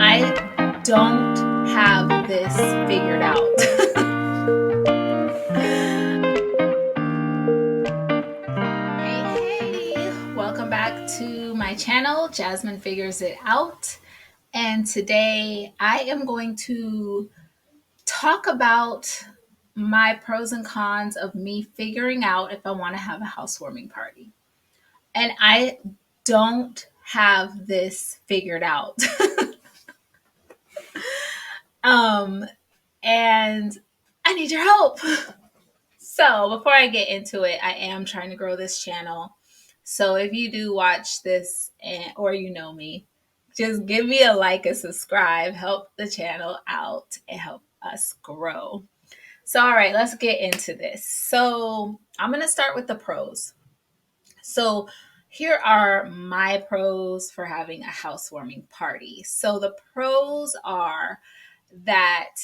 I don't have this figured out. Hey, welcome back to my channel, Jasmine Figures It Out. And today I am going to talk about my pros and cons of me figuring out if I want to have a housewarming party. And I don't have this figured out. um, and I need your help. So, before I get into it, I am trying to grow this channel. So, if you do watch this or you know me, just give me a like and subscribe, help the channel out, and help us grow. So, all right, let's get into this. So, I'm going to start with the pros. So, here are my pros for having a housewarming party. So, the pros are that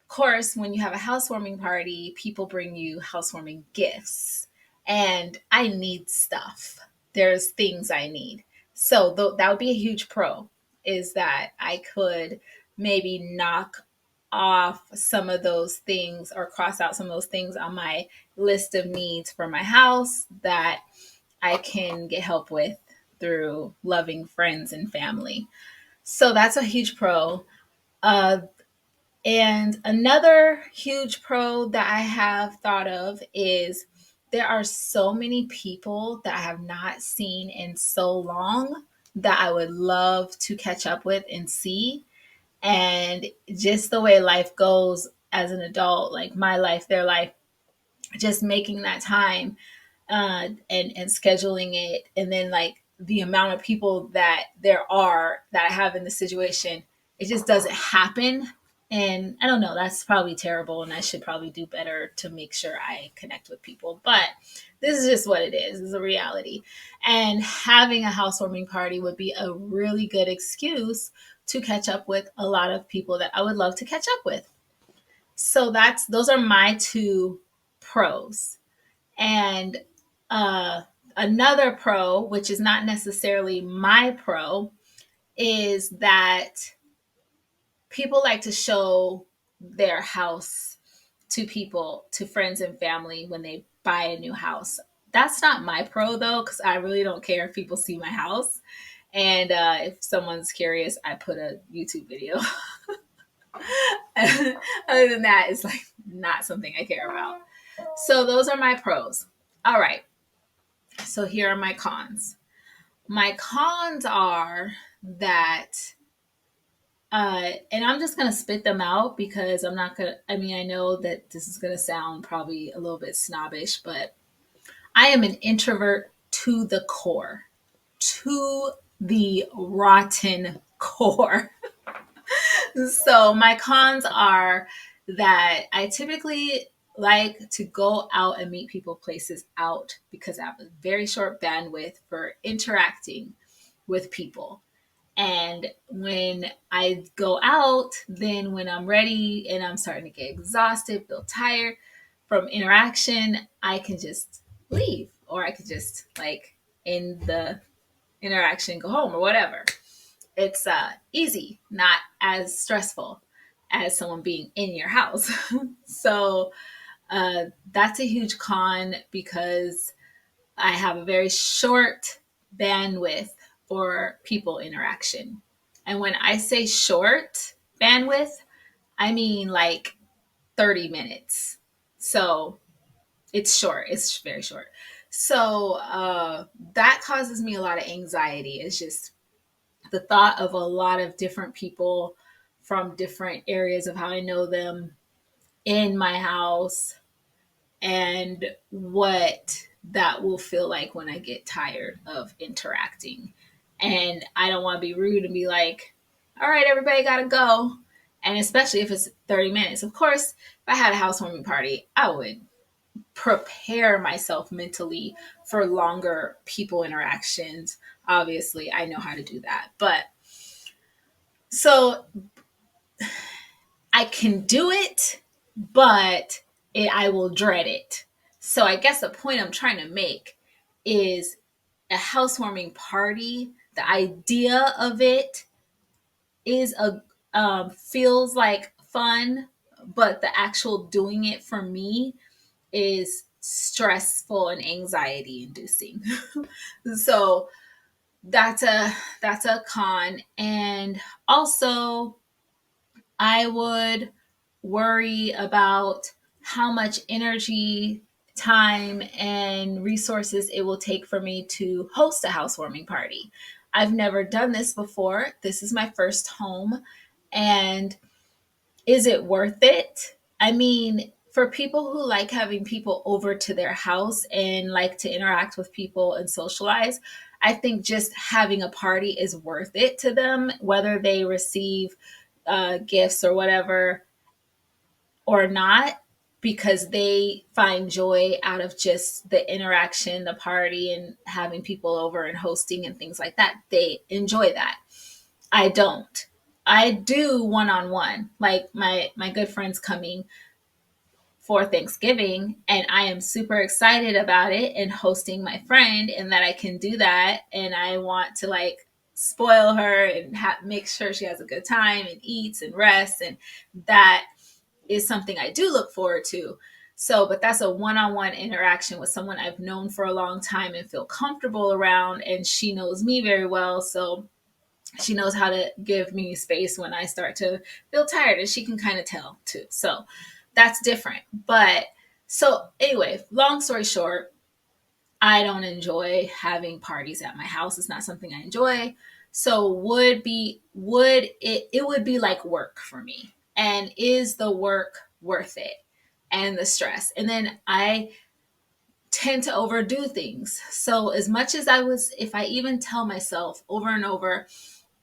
course, when you have a housewarming party, people bring you housewarming gifts, and I need stuff. There's things I need. So that would be a huge pro, is that I could maybe knock off some of those things or cross out some of those things on my list of needs for my house that I can get help with through loving friends and family. So that's a huge pro. Uh, and another huge pro that I have thought of is there are so many people that I have not seen in so long that I would love to catch up with and see. And just the way life goes as an adult, like my life, their life, just making that time and scheduling it. And then, like, the amount of people that there are that I have in the situation, it just doesn't happen. And I don't know, that's probably terrible. And I should probably do better to make sure I connect with people. But this is just what it is. It's a reality. And having a housewarming party would be a really good excuse to catch up with a lot of people that I would love to catch up with. So those are my two pros. And uh, another pro, which is not necessarily my pro, is that people like to show their house to people, to friends and family when they buy a new house. That's not my pro though, because I really don't care if people see my house. And if someone's curious, I put a YouTube video. Other than that, it's like not something I care about. So those are my pros. All right. So here are my cons. My cons are that, and I'm just going to spit them out because I'm not going to, I mean, I know that this is going to sound probably a little bit snobbish, but I am an introvert to the core, to the rotten core. So my cons are that I typically like to go out and meet people places out because I have a very short bandwidth for interacting with people. And when I go out, then when I'm ready and I'm starting to get exhausted, feel tired from interaction, I can just leave, or I could just like end the interaction, go home or whatever. It's easy, not as stressful as someone being in your house. So that's a huge con because I have a very short bandwidth for people interaction. And when I say short bandwidth, I mean like 30 minutes. So it's short, it's very short. So that causes me a lot of anxiety. It's just the thought of a lot of different people from different areas of how I know them in my house and what that will feel like when I get tired of interacting. And I don't want to be rude and be like, all right, everybody got to go. And especially if it's 30 minutes. Of course, if I had a housewarming party, I would prepare myself mentally for longer people interactions. Obviously, I know how to do that. But so I can do it, but I will dread it. So I guess the point I'm trying to make is a housewarming party, the idea of it is a feels like fun, but the actual doing it for me is stressful and anxiety inducing. So that's a con. And also I would worry about how much energy, time, and resources it will take for me to host a housewarming party. I've never done this before. This is my first home. And is it worth it? I mean, for people who like having people over to their house and like to interact with people and socialize, I think just having a party is worth it to them, whether they receive gifts or whatever or not, because they find joy out of just the interaction, the party, and having people over and hosting and things like that. They enjoy that. I don't. I do one on one. Like my good friends coming for Thanksgiving, and I am super excited about it and hosting my friend, and that I can do that, and I want to like spoil her and make sure she has a good time and eats and rests, and that is something I do look forward to. So, but that's a one-on-one interaction with someone I've known for a long time and feel comfortable around, and she knows me very well, so she knows how to give me space when I start to feel tired, and she can kind of tell too. So that's different. But so anyway, long story short, I don't enjoy having parties at my house. It's not something I enjoy. So would it would be like work for me. And is the work worth it? And the stress. And then I tend to overdo things. So as much as if I even tell myself over and over,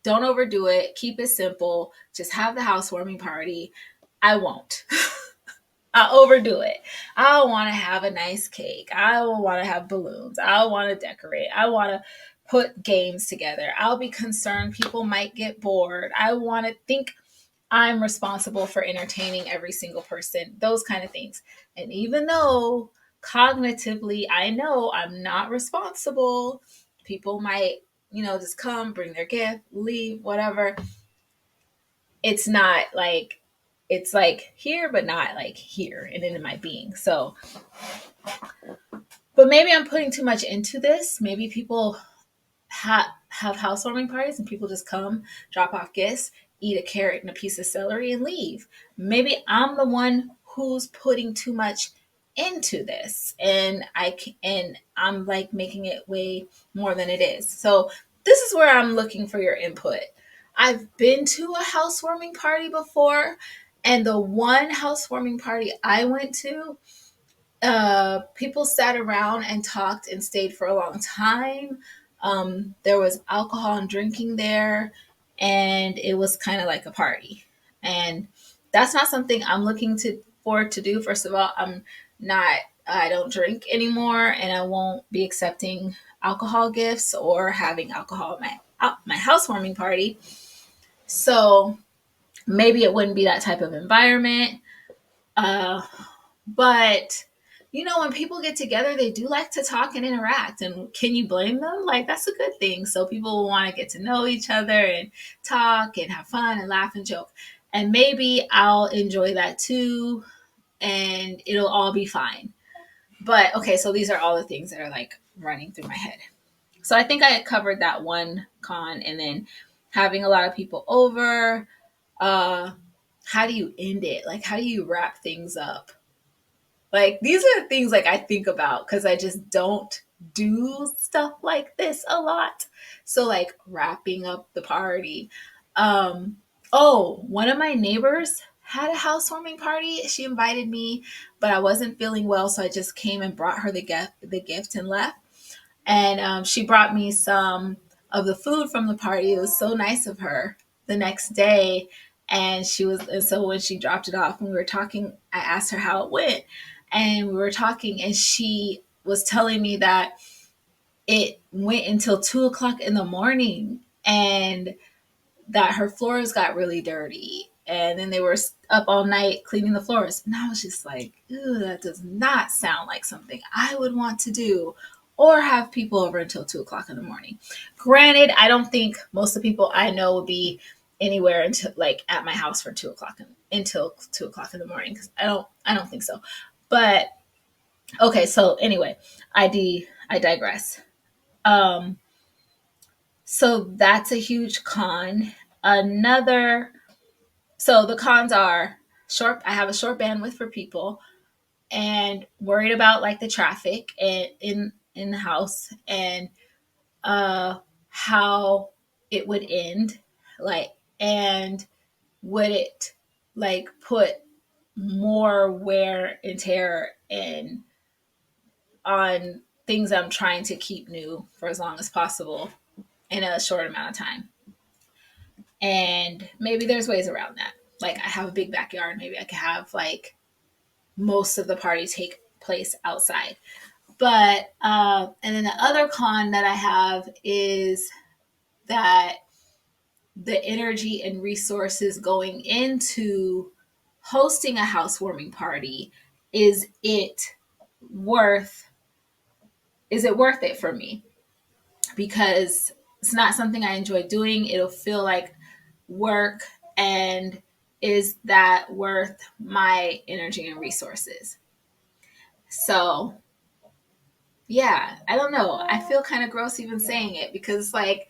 don't overdo it, keep it simple, just have the housewarming party, I won't. I overdo it. I want to have a nice cake. I will want to have balloons. I want to decorate. I want to put games together. I'll be concerned people might get bored. I want to think I'm responsible for entertaining every single person, those kind of things. And even though cognitively I know I'm not responsible, people might, just come, bring their gift, leave, whatever. It's not like, it's like here, but not like here and in my being. So, but maybe I'm putting too much into this. Maybe people have housewarming parties and people just come, drop off gifts, eat a carrot and a piece of celery, and leave. Maybe I'm the one who's putting too much into this, and I'm like making it way more than it is. So this is where I'm looking for your input. I've been to a housewarming party before, and the one housewarming party I went to, people sat around and talked and stayed for a long time. There was alcohol and drinking there, and it was kind of like a party. And that's not something I'm looking to forward to do. First of all, I don't drink anymore, and I won't be accepting alcohol gifts or having alcohol at my housewarming party. So maybe it wouldn't be that type of environment. Uh, but when people get together, they do like to talk and interact. And can you blame them? Like, that's a good thing. So people will want to get to know each other and talk and have fun and laugh and joke. And maybe I'll enjoy that too. And it'll all be fine. But okay, so these are all the things that are like running through my head. So I think I covered that one con, and then having a lot of people over. Uh, how do you end it? Like, how do you wrap things up? Like, these are the things like I think about because I just don't do stuff like this a lot. So like wrapping up the party. Um, oh, one of my neighbors had a housewarming party. She invited me, but I wasn't feeling well, so I just came and brought her the gift and left. And she brought me some of the food from the party. It was so nice of her. The next day, and so when she dropped it off and we were talking, I asked her how it went, and we were talking, and she was telling me that it went until 2 o'clock in the morning, and that her floors got really dirty, and then they were up all night cleaning the floors. And I was just like, ooh, that does not sound like something I would want to do or have people over until 2 o'clock in the morning. Granted, I don't think most of the people I know would be anywhere until like at my house for 2 o'clock until 2 o'clock in the morning. Because I don't think so. But okay, so anyway, I digress. Um, so that's a huge con. Another, so the cons are short. I have a short bandwidth for people, and worried about like the traffic and in the house, and how it would end, like, and would it like put more wear and tear and on things I'm trying to keep new for as long as possible in a short amount of time. And maybe there's ways around that. Like I have a big backyard, maybe I could have like most of the party take place outside. But and then the other con that I have is that the energy and resources going into hosting a housewarming party, is it worth is it worth it for me? Because it's not something I enjoy doing. It'll feel like work, and is that worth my energy and resources? So yeah, I don't know. I feel kind of gross even saying it because it's like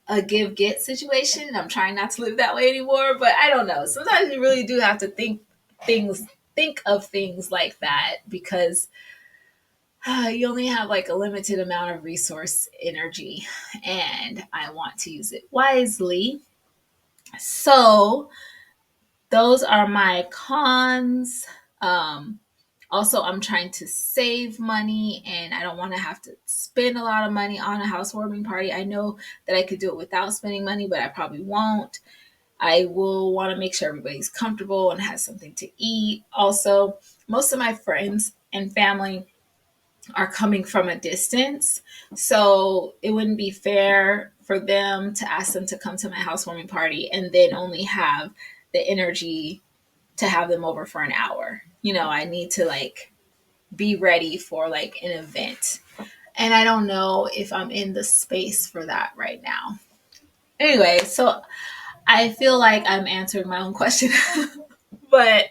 a give get situation. I'm trying not to live that way anymore, but I don't know. Sometimes you really do have to things think of things like that because you only have like a limited amount of resource energy, and I want to use it wisely. So those are my cons. Um, Also, I'm trying to save money, and I don't want to have to spend a lot of money on a housewarming party. I know that I could do it without spending money, but I probably won't. I will want to make sure everybody's comfortable and has something to eat. Also, most of my friends and family are coming from a distance. So it wouldn't be fair for them to ask them to come to my housewarming party and then only have the energy to have them over for an hour. I need to like be ready for like an event. And I don't know if I'm in the space for that right now. Anyway, so I feel like I'm answering my own question, but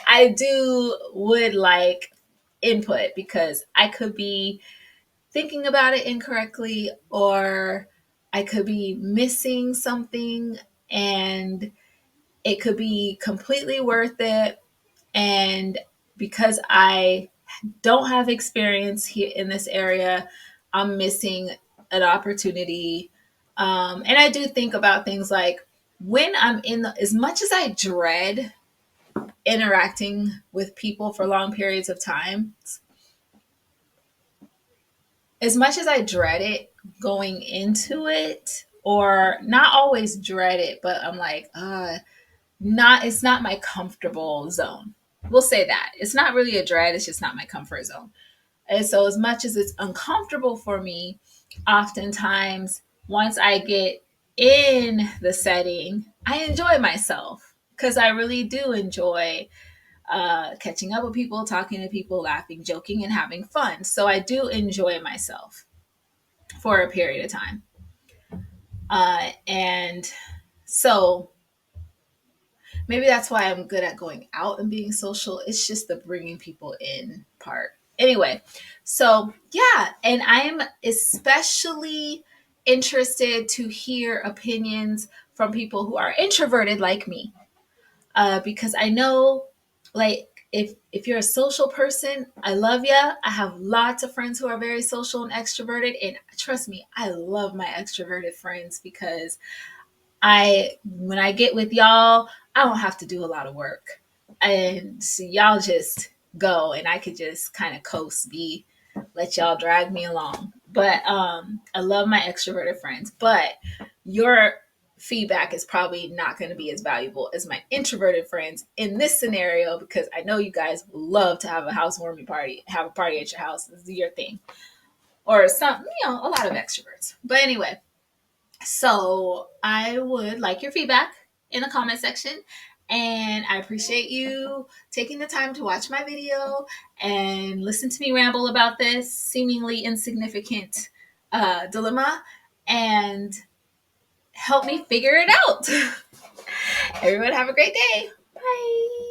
I do would like input because I could be thinking about it incorrectly, or I could be missing something, and it could be completely worth it. And because I don't have experience here in this area, I'm missing an opportunity. And I do think about things like when I'm as much as I dread interacting with people for long periods of time, as much as I dread it going into it, or not always dread it, but I'm like, it's not my comfortable zone. We'll say that. It's not really a dread, it's just not my comfort zone. And so as much as it's uncomfortable for me, oftentimes once I get in the setting, I enjoy myself because I really do enjoy catching up with people, talking to people, laughing, joking, and having fun. So I do enjoy myself for a period of time. And so maybe that's why I'm good at going out and being social. It's just the bringing people in part. Anyway, so yeah, and I'm especially interested to hear opinions from people who are introverted like me, because I know, like, if you're a social person, I love ya. I have lots of friends who are very social and extroverted, and trust me, I love my extroverted friends because when I get with y'all, I don't have to do a lot of work. And so y'all just go, and I could just kind of coast, let y'all drag me along. But I love my extroverted friends, but your feedback is probably not going to be as valuable as my introverted friends in this scenario, because I know you guys love to have a housewarming party, have a party at your house. This is your thing. Or some, a lot of extroverts. But anyway, so I would like your feedback in the comment section. And I appreciate you taking the time to watch my video and listen to me ramble about this seemingly insignificant dilemma and help me figure it out. Everyone have a great day. Bye.